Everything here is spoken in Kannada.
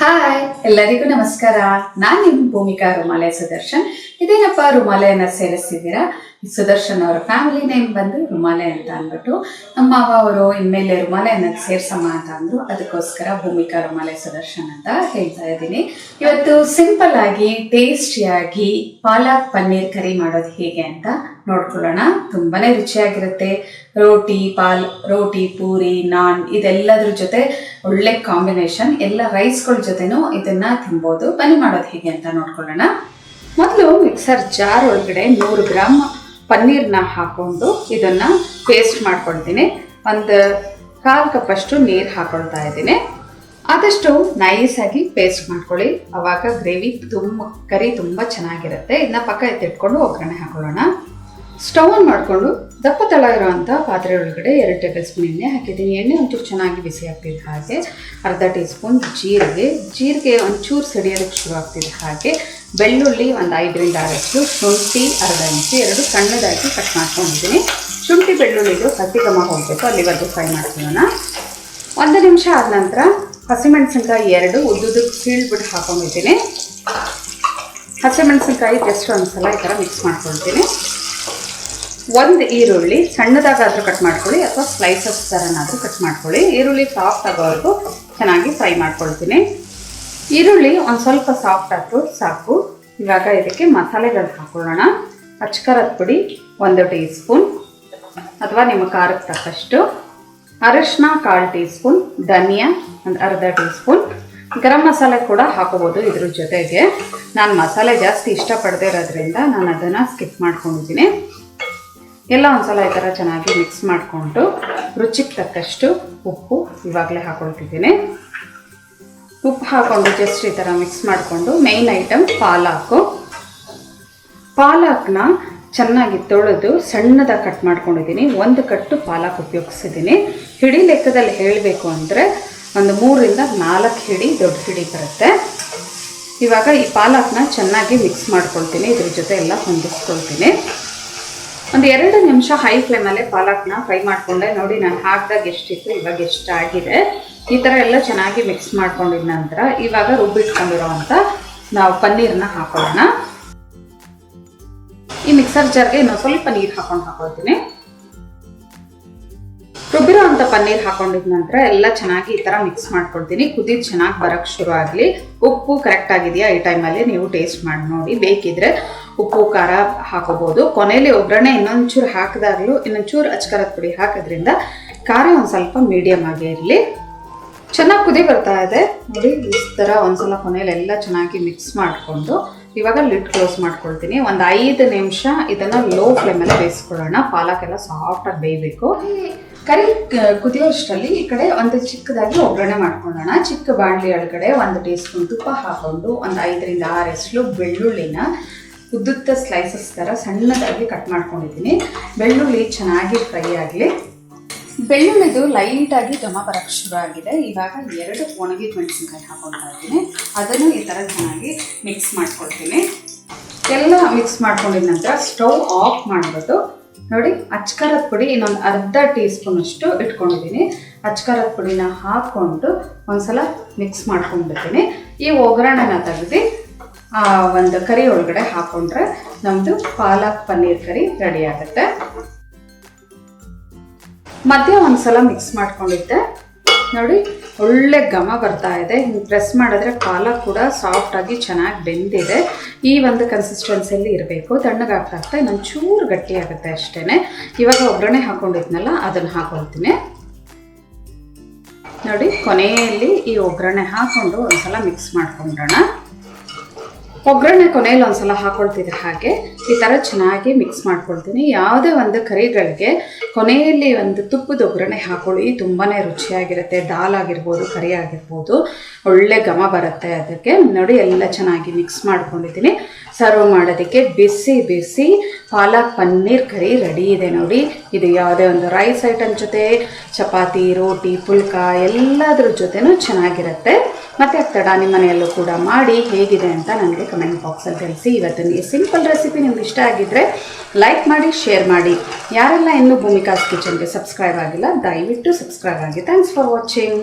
ಹಾಯ್ ಎಲ್ಲರಿಗೂ ನಮಸ್ಕಾರ. ನಾನು ನಿಮ್ಮ ಭೂಮಿಕಾ ರುಮಾಲೆ ಸುದರ್ಶನ್. ಇದೇನಪ್ಪ ರುಮಾಲೆಯನ್ನ ಸೇರಿಸ್ತಿದ್ದೀರಾ? ಸುದರ್ಶನ್ ಅವರ ಫ್ಯಾಮಿಲಿ ನೇಮ್ ಬಂದು ರುಮಾಲೆ ಅಂತ ಅಂದ್ಬಿಟ್ಟು ನಮ್ಮ ಮಾವ ಅವರು ಇನ್ಮೇಲೆ ರುಮಾಲೆಯನ್ನ ಸೇರ್ಸಮ್ಮ ಅಂತ ಅಂದ್ರು. ಅದಕ್ಕೋಸ್ಕರ ಭೂಮಿಕಾ ರುಮಾಲೆ ಸುದರ್ಶನ್ ಅಂತ ಹೇಳ್ತಾ ಇದ್ದೀನಿ. ಇವತ್ತು ಸಿಂಪಲ್ ಆಗಿ ಟೇಸ್ಟಿಯಾಗಿ ಪಾಲಕ್ ಪನ್ನೀರ್ ಕರಿ ಮಾಡೋದು ಹೇಗೆ ಅಂತ ನೋಡ್ಕೊಳ್ಳೋಣ. ತುಂಬಾನೇ ರುಚಿಯಾಗಿರುತ್ತೆ. ರೋಟಿ, ಪೂರಿ, ನಾನ್ ಇದೆಲ್ಲದ್ರ ಜೊತೆ ಒಳ್ಳೆ ಕಾಂಬಿನೇಷನ್. ಎಲ್ಲ ರೈಸ್ಗಳ ಜೊತೆನೂ ಇದನ್ನ ತಿನ್ಬೋದು. ಬನ್ನಿ ಮಾಡೋದು ಹೇಗೆ ಅಂತ ನೋಡ್ಕೊಳ್ಳೋಣ. ಮೊದಲು ಮಿಕ್ಸರ್ ಜಾರ್ ಒಳಗಡೆ 100 ಗ್ರಾಮ್ ಪನ್ನೀರ್ನ ಹಾಕೊಂಡು ಇದನ್ನ ಪೇಸ್ಟ್ ಮಾಡ್ಕೊಳ್ತೀನಿ. ಒಂದು 1/4 ಕಪ್ ಅಷ್ಟು ನೀರು ಹಾಕೊಳ್ತಾ ಇದ್ದೀನಿ. ಆದಷ್ಟು ನೈಸಾಗಿ ಪೇಸ್ಟ್ ಮಾಡ್ಕೊಳ್ಳಿ, ಅವಾಗ ಕರಿ ತುಂಬ ಚೆನ್ನಾಗಿರುತ್ತೆ. ಇದನ್ನ ಪಕ್ಕ ಎತ್ತಿಟ್ಕೊಂಡು ಒಗ್ಗರಣೆ ಹಾಕೊಳ್ಳೋಣ. ಸ್ಟವ್ ಆನ್ ಮಾಡಿಕೊಂಡು ದಪ್ಪ ತಳ ಇರೋವಂಥ ಪಾತ್ರೆ ಒಳಗಡೆ 2 ಟೇಬಲ್ ಸ್ಪೂನ್ ಎಣ್ಣೆ ಹಾಕಿದ್ದೀನಿ. ಎಣ್ಣೆ ಒಂಚೂರು ಚೆನ್ನಾಗಿ ಬಿಸಿ ಆಗ್ತಿದ್ದ ಹಾಗೆ ಅರ್ಧ ಟೀ ಸ್ಪೂನ್ ಜೀರಿಗೆ ಒಂಚೂರು ಸಿಡಿಯೋದಕ್ಕೆ ಶುರು ಆಗ್ತಿದ್ದ ಹಾಗೆ ಬೆಳ್ಳುಳ್ಳಿ ಒಂದು 5ರಿಂದ 6 ಶುಂಠಿ ಅರ್ಧ ಇಂಚು 2 ಸಣ್ಣದಾಗಿ ಕಟ್ ಮಾಡ್ಕೊಂಡಿದ್ದೀನಿ. ಶುಂಠಿ ಬೆಳ್ಳುಳ್ಳಿದು ಹಸಿ ಘಮ ಹೋಗಬೇಕು, ಅಲ್ಲಿವರೆಗೂ ಫ್ರೈ ಮಾಡ್ಕೊಳ್ಳೋಣ. 1 ನಿಮಿಷ ಆದ ನಂತರ ಹಸಿಮೆಣಸಿನ್ಕಾಯಿ 2 ಉದ್ದುದಕ್ಕೆ ಸೀಳ್ಬಿಟ್ಟು ಹಾಕೊಂಡಿದ್ದೀನಿ. ಹಸಿಮೆಣಸಿನ್ಕಾಯಿ ಜಸ್ಟ್ ಒಂದ್ಸಲ ಈ ಥರ ಮಿಕ್ಸ್ ಮಾಡ್ಕೊಳ್ತೀನಿ. 1 ಈರುಳ್ಳಿ ಸಣ್ಣದಾಗಾದರೂ ಕಟ್ ಮಾಡ್ಕೊಳ್ಳಿ ಅಥವಾ ಸ್ಲೈಸಸ್ ಥರನಾದರೂ ಕಟ್ ಮಾಡ್ಕೊಳ್ಳಿ. ಈರುಳ್ಳಿ ಸಾಫ್ಟ್ ಆಗೋವರೆಗೂ ಚೆನ್ನಾಗಿ ಫ್ರೈ ಮಾಡ್ಕೊಳ್ತೀನಿ. ಈರುಳ್ಳಿ ಒಂದು ಸ್ವಲ್ಪ ಸಾಫ್ಟ್ ಆದರೂ ಸಾಕು. ಇವಾಗ ಇದಕ್ಕೆ ಮಸಾಲೆಗಳು ಹಾಕೊಳ್ಳೋಣ. ಅಚ್ಕಾರದ ಪುಡಿ 1 ಟೀ ಸ್ಪೂನ್ ಅಥವಾ ನಿಮ್ಮ ಖಾರಕ್ಕೆ ತಕ್ಕಷ್ಟು, ಅರಿಶಿನ 1/4 ಟೀ ಸ್ಪೂನ್, ಧನಿಯಾ ಒಂದು ಅರ್ಧ ಟೀ ಸ್ಪೂನ್, ಗರಂ ಮಸಾಲೆ ಕೂಡ ಹಾಕೋಬೋದು. ಇದ್ರ ಜೊತೆಗೆ ನಾನು ಮಸಾಲೆ ಜಾಸ್ತಿ ಇಷ್ಟಪಡದೇ ಇರೋದ್ರಿಂದ ನಾನು ಅದನ್ನು ಸ್ಕಿಪ್ ಮಾಡ್ಕೊಂಡಿದ್ದೀನಿ. ಎಲ್ಲ ಒಂದ್ಸಲ ಈ ಥರ ಚೆನ್ನಾಗಿ ಮಿಕ್ಸ್ ಮಾಡಿಕೊಂಡು ರುಚಿಗೆ ತಕ್ಕಷ್ಟು ಉಪ್ಪು ಇವಾಗಲೇ ಹಾಕೊಳ್ತಿದ್ದೀನಿ. ಉಪ್ಪು ಹಾಕ್ಕೊಂಡು ಜಸ್ಟ್ ಈ ಥರ ಮಿಕ್ಸ್ ಮಾಡಿಕೊಂಡು ಮೇಯ್ನ್ ಐಟಮ್ ಪಾಲಕ್ನ ಚೆನ್ನಾಗಿ ತೊಳೆದು ಸಣ್ಣದಾಗಿ ಕಟ್ ಮಾಡ್ಕೊಂಡಿದ್ದೀನಿ. 1 ಕಟ್ಟು ಪಾಲಕ್ ಉಪಯೋಗಿಸಿದ್ದೀನಿ. ಹಿಡಿ ಲೆಕ್ಕದಲ್ಲಿ ಹೇಳಬೇಕು ಅಂದರೆ ಒಂದು 3ರಿಂದ 4 ಹಿಡಿ ದೊಡ್ಡ ಹಿಡಿ ಬರುತ್ತೆ. ಇವಾಗ ಈ ಪಾಲಕ್ನ ಚೆನ್ನಾಗಿ ಮಿಕ್ಸ್ ಮಾಡ್ಕೊಳ್ತೀನಿ. ಇದ್ರ ಜೊತೆ ಎಲ್ಲ ಹೊಂದಿಸ್ಕೊಳ್ತೀನಿ. ಒಂದು 2 ನಿಮಿಷ ಹೈ ಫ್ಲೇಮಲ್ಲೇ ಪಾಲಕ್ನ ಫ್ರೈ ಮಾಡಿಕೊಂಡೆ. ನೋಡಿ ನಾನು ಹಾಕಿದಾಗ ಎಷ್ಟಿತ್ತು, ಇವಾಗ ಎಷ್ಟಾಗಿದೆ. ಈ ಥರ ಎಲ್ಲ ಚೆನ್ನಾಗಿ ಮಿಕ್ಸ್ ಮಾಡ್ಕೊಂಡಿದ ನಂತರ ಇವಾಗ ರುಬ್ಬಿಟ್ಕೊಂಡಿರೋವಂಥ ನಾವು ಪನ್ನೀರನ್ನ ಹಾಕೊಳ್ಳೋಣ. ಈ ಮಿಕ್ಸರ್ ಜಾರ್ಗೆ ಇನ್ನೊಂದು ಸ್ವಲ್ಪ ನೀರು ಹಾಕೊಳ್ತೀನಿ. ರುಬ್ಬಿರೋ ಅಂಥ ಪನ್ನೀರ್ ಹಾಕೊಂಡಿದ ನಂತರ ಎಲ್ಲ ಚೆನ್ನಾಗಿ ಈ ಥರ ಮಿಕ್ಸ್ ಮಾಡ್ಕೊಳ್ತೀನಿ. ಕುದಿದು ಚೆನ್ನಾಗಿ ಬರೋಕ್ಕೆ ಶುರು ಆಗಲಿ. ಉಪ್ಪು ಕರೆಕ್ಟ್ ಆಗಿದೆಯಾ ಈ ಟೈಮಲ್ಲಿ ನೀವು ಟೇಸ್ಟ್ ಮಾಡಿ ನೋಡಿ. ಬೇಕಿದ್ರೆ ಉಪ್ಪು ಖಾರ ಹಾಕೋಬೋದು. ಕೊನೆಯಲ್ಲಿ ಒಗ್ಗರಣೆ ಇನ್ನೊಂಚೂರು ಹಾಕಿದಾಗಲೂ ಇನ್ನೊಂಚೂರು ಅಚ್ಕಾರದ ಪುಡಿ ಹಾಕೋದ್ರಿಂದ ಖಾರ ಒಂದು ಸ್ವಲ್ಪ ಮೀಡಿಯಮ್ ಆಗೇ ಇರಲಿ. ಚೆನ್ನಾಗಿ ಕುದಿ ಬರ್ತಾ ಇದೆ ನೋಡಿ. ಈ ಥರ ಒಂದ್ಸಲ ಕೊನೆಯಲ್ಲಿ ಎಲ್ಲ ಚೆನ್ನಾಗಿ ಮಿಕ್ಸ್ ಮಾಡಿಕೊಂಡು ಇವಾಗ ಲಿಡ್ ಕ್ಲೋಸ್ ಮಾಡ್ಕೊಳ್ತೀನಿ. ಒಂದು 5 ನಿಮಿಷ ಇದನ್ನು ಲೋ ಫ್ಲೇಮಲ್ಲಿ ಬೇಯಿಸ್ಕೊಳ್ಳೋಣ. ಪಾಲಕ್ ಎಲ್ಲ ಸಾಫ್ಟಾಗಿ ಬೇಯಬೇಕು. ಕರಿ ಕುದಿಯೋಷ್ಟರಲ್ಲಿ ಈ ಕಡೆ ಒಂದು ಚಿಕ್ಕದಾಗಿ ಒಗ್ಗರಣೆ ಮಾಡ್ಕೊಳ್ಳೋಣ. ಚಿಕ್ಕ ಬಾಣಲಿ ಒಳಗಡೆ 1 ಟೀ ಸ್ಪೂನ್ ತುಪ್ಪ ಹಾಕೊಂಡು ಒಂದು 5ರಿಂದ 6 ಬೆಳ್ಳುಳ್ಳಿನ ಉದ್ದುತ್ತ ಸ್ಲೈಸಸ್ ಥರ ಸಣ್ಣದಾಗಿ ಕಟ್ ಮಾಡ್ಕೊಂಡಿದ್ದೀನಿ. ಬೆಳ್ಳುಳ್ಳಿ ಚೆನ್ನಾಗಿ ಫ್ರೈ ಆಗಲಿ. ಬೆಳ್ಳುಳ್ಳಿದು ಲೈಟಾಗಿ ಘಮ ಬರೋಕ್ಕೆ ಶುರು ಆಗಿದೆ. ಇವಾಗ 2 ಒಣಗಿದ ಮೆಣಸಿನ್ಕಾಯಿ ಹಾಕೊಳ್ತಾ ಇದ್ದೀನಿ. ಅದನ್ನು ಈ ಥರ ಚೆನ್ನಾಗಿ ಮಿಕ್ಸ್ ಮಾಡ್ಕೊಳ್ತೀನಿ. ಎಲ್ಲ ಮಿಕ್ಸ್ ಮಾಡ್ಕೊಂಡಿದ ನಂತರ ಸ್ಟವ್ ಆಫ್ ಮಾಡಿಬಿಟ್ಟು ನೋಡಿ ಅಚ್ಕಾರದ ಪುಡಿ ಇನ್ನೊಂದು ಅರ್ಧ ಟೀ ಸ್ಪೂನ್ ಅಷ್ಟು ಇಟ್ಕೊಂಡಿದ್ದೀನಿ. ಅಚ್ಕಾರದ ಪುಡಿನ ಹಾಕ್ಕೊಂಡು ಒಂದ್ಸಲ ಮಿಕ್ಸ್ ಮಾಡ್ಕೊಂಡ್ಬಿಡ್ತೀನಿ. ಈ ಒಗ್ಗರಣೆನ ತೆಗೆದು ಒಂದು ಕರಿ ಒಳಗಡೆ ಹಾಕೊಂಡ್ರೆ ನಮ್ಮದು ಪಾಲಕ್ ಪನ್ನೀರ್ ಕರಿ ರೆಡಿ ಆಗುತ್ತೆ. ಮಧ್ಯ ಒಂದ್ಸಲ ಮಿಕ್ಸ್ ಮಾಡ್ಕೊಂಡಿದ್ದೆ ನೋಡಿ, ಒಳ್ಳೆ ಘಮ ಬರ್ತಾ ಇದೆ. ಹಿಂಗೆ ಪ್ರೆಸ್ ಮಾಡಿದ್ರೆ ಪಾಲಕ್ ಕೂಡ ಸಾಫ್ಟಾಗಿ ಚೆನ್ನಾಗಿ ಬೆಂದಿದೆ. ಈ ಒಂದು ಕನ್ಸಿಸ್ಟೆನ್ಸಿಯಲ್ಲಿ ಇರಬೇಕು. ತಣ್ಣಗಾಗ್ತಾ ಇನ್ನೊಂದು ಚೂರು ಗಟ್ಟಿ ಆಗುತ್ತೆ ಅಷ್ಟೇ. ಇವಾಗ ಒಗ್ಗರಣೆ ಹಾಕೊಂಡಿದ್ನಲ್ಲ ಅದನ್ನು ಹಾಕೊಳ್ತೀನಿ. ನೋಡಿ ಕೊನೆಯಲ್ಲಿ ಈ ಒಗ್ಗರಣೆ ಹಾಕೊಂಡು ಒಂದ್ಸಲ ಮಿಕ್ಸ್ ಮಾಡ್ಕೊಂಡ್ರೋಣ. ಒಗ್ಗರಣೆ ಕೊನೆಯಲ್ಲಿ ಒಂದ್ಸಲ ಹಾಕೊಳ್ತಿದ್ರೆ ಹಾಗೆ ಈ ಥರ ಚೆನ್ನಾಗಿ ಮಿಕ್ಸ್ ಮಾಡ್ಕೊಳ್ತೀನಿ. ಯಾವುದೇ ಒಂದು ಕರಿಗಳಿಗೆ ಕೊನೆಯಲ್ಲಿ ಒಂದು ತುಪ್ಪದ ಒಗ್ಗರಣೆ ಹಾಕೊಳ್ಳಿ, ತುಂಬಾ ರುಚಿಯಾಗಿರುತ್ತೆ. ದಾಲ್ ಆಗಿರ್ಬೋದು, ಕರಿ ಆಗಿರ್ಬೋದು, ಒಳ್ಳೆ ಘಮ ಬರುತ್ತೆ. ಅದಕ್ಕೆ ನೋಡಿ ಎಲ್ಲ ಚೆನ್ನಾಗಿ ಮಿಕ್ಸ್ ಮಾಡ್ಕೊಂಡಿದ್ದೀನಿ. ಸರ್ವ್ ಮಾಡೋದಕ್ಕೆ ಬಿಸಿ ಬಿಸಿ ಪಾಲಕ್ ಪನ್ನೀರ್ ಕರಿ ರೆಡಿ ಇದೆ ನೋಡಿ. ಇದು ಯಾವುದೇ ಒಂದು ರೈಸ್ ಐಟಮ್ ಜೊತೆ, ಚಪಾತಿ, ರೋಟಿ, ಪುಲ್ಕ ಎಲ್ಲದ್ರ ಜೊತೆನೂ ಚೆನ್ನಾಗಿರುತ್ತೆ. ಮತ್ತೆ ತಡ ನಿಮ್ಮ ಮನೆಯಲ್ಲೂ ಕೂಡ ಮಾಡಿ ಹೇಗಿದೆ ಅಂತ ನನಗೆ ಕಮೆಂಟ್ ಬಾಕ್ಸಲ್ಲಿ ತಿಳಿಸಿ. ಇವತ್ತಿನ ಈ ಸಿಂಪಲ್ ರೆಸಿಪಿ ನಿಮ್ಗೆ ಇಷ್ಟ ಆಗಿದ್ದರೆ ಲೈಕ್ ಮಾಡಿ, ಶೇರ್ ಮಾಡಿ. ಯಾರೆಲ್ಲ ಇನ್ನೂ ಭೂಮಿಕಾಸ್ ಕಿಚನ್ಗೆ ಸಬ್ಸ್ಕ್ರೈಬ್ ಆಗಿಲ್ಲ ದಯವಿಟ್ಟು ಸಬ್ಸ್ಕ್ರೈಬ್ ಆಗಿ. Thanks for watching.